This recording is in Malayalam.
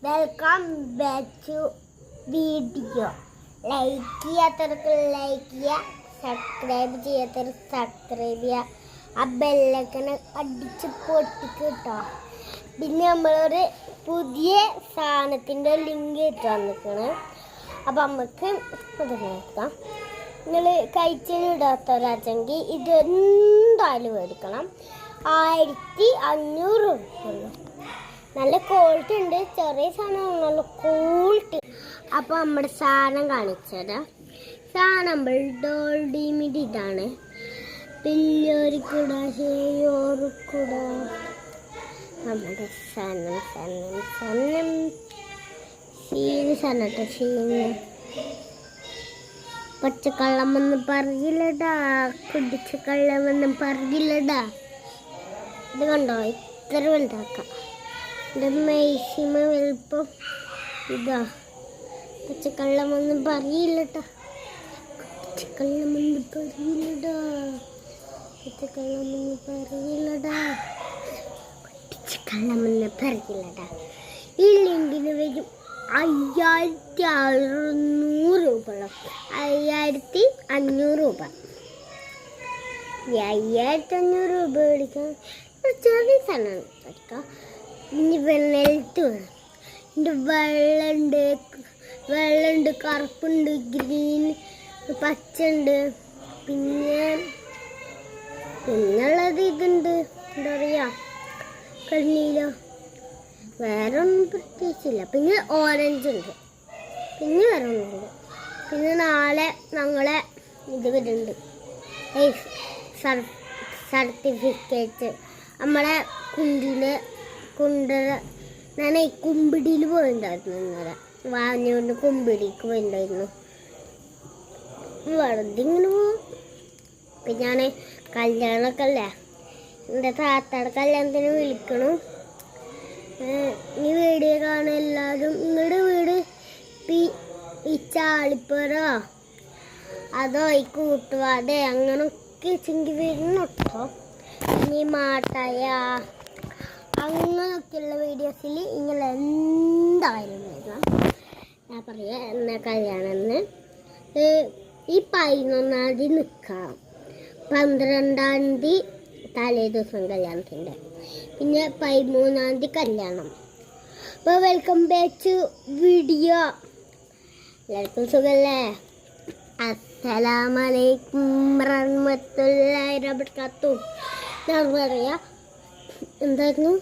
Welcome back to video. Like ചെയ്യാത്തവർക്ക് ലൈക്ക് ചെയ്യുക, സബ്സ്ക്രൈബ് ചെയ്യാത്തവർ സബ്സ്ക്രൈബ് ചെയ്യുക, ആ ബെല്ലൈക്കൺ അടിച്ച് പൊട്ടിക്ക് കേട്ടോ. പിന്നെ നമ്മളൊരു പുതിയ സാധനത്തിൻ്റെ ലിങ്ക് ഇട്ട് വന്നിരിക്കണം. അപ്പം നമുക്ക് അത് നോക്കാം. നിങ്ങൾ കഴിച്ചിടാത്തവരാച്ചെങ്കിൽ ഇത് എന്തായാലും മേടിക്കണം. 1500 രൂപയുള്ളൂ. നല്ല ക്വാളിറ്റി ഉണ്ട്. ചെറിയ സാധനമാണല്ലോ ക്വാളിറ്റി. അപ്പോൾ നമ്മുടെ സാധനം കാണിച്ചുതരാം. സാധനം നമ്മൾ ഡോൾഡിമിഡ് ഇതാണ്. പിള്ളേർക്കൂട ശരിയോർക്കൂട നമ്മുടെ സനം ഷീന് സനട്ടോ ഷീന് പച്ചക്കള്ളമൊന്നും പറയില്ലടാ, കുടിച്ച കള്ളമൊന്നും പറയില്ലടാ. ഇത് കണ്ടോ, ഇത്ര വലുതാക്കാം. എൻ്റെ മാക്സിമം വലുപ്പം ഇതാ. പച്ചക്കള്ളമൊന്നും പറയില്ലട്ടാ, പച്ചക്കള്ളമൊന്നും പറയില്ലടാ, പച്ചക്കള്ളമൊന്നും പറയില്ലടാ, പച്ചക്കള്ളമൊന്നും പറയില്ലടാ. ഈ ലിങ്കിന് വരും 5600 രൂപ, 5500 രൂപ. 5500 രൂപ മേടിക്കാം. ചെറിയ സാധനമാണ് പഠിക്കാം. ഇനി വെള്ളത്ത് വേണം. എൻ്റെ വെള്ളമുണ്ട്, കറുപ്പുണ്ട്, ഗ്രീൻ, പച്ചുണ്ട്. പിന്നുള്ളത് ഇതുണ്ട്, എന്താ പറയുക, കണ്ണീല. വേറെ ഒന്നും പ്രത്യേകിച്ചില്ല. പിന്നെ ഓറഞ്ച് ഉണ്ട്, പിന്നെ വേറെ ഒന്നുമില്ല. പിന്നെ നാളെ ഞങ്ങളെ ഇത് വരുന്നുണ്ട്, സർട്ടിഫിക്കറ്റ്. നമ്മളെ ഞാൻ ഈ കുമ്പിടിയിൽ പോയിട്ടുണ്ടായിരുന്നു. ഇന്നലെ വാഞ്ഞുകൊണ്ട് കുമ്പിടിക്ക് പോയിട്ടുണ്ടായിരുന്നു. വെറുതെ ഇങ്ങനെ പോകും. പിന്നെ ഞാൻ കല്യാണമൊക്കെ അല്ലേ, എൻ്റെ താത്തയുടെ കല്യാണത്തിന് വിളിക്കണം. ഈ വീഡിയോ കാണാൻ എല്ലാവരും. നിങ്ങളുടെ വീട് ഈ ചാളിപ്പുറോ അതോ ഈ കൂട്ടുവാതെ അങ്ങനൊക്കെ ചെങ്കി വരുന്നു കേട്ടോ. ഇനി മാട്ടായ അങ്ങനെയൊക്കെയുള്ള വീഡിയോസിൽ ഇങ്ങനെ എന്തായാലും വരണം. ഞാൻ പറയാം എന്നാ കല്യാണമെന്ന്. ഈ 11-ാം തീയതി നിൽക്കാം, 12-ാം തീയതി തലേ ദിവസം കല്യാണത്തിൻ്റെ, പിന്നെ 13-ാം തീയതി കല്യാണം. അപ്പോൾ വെൽക്കം ബാക്ക് ടു വീഡിയോ. എല്ലാവർക്കും സുഖമല്ലേ? അസ്സലാമലൈക്കും വറഹ്മത്തുള്ളാഹി വബറകാതുഹു. ഞാൻ പറയാം എന്തായിരുന്നു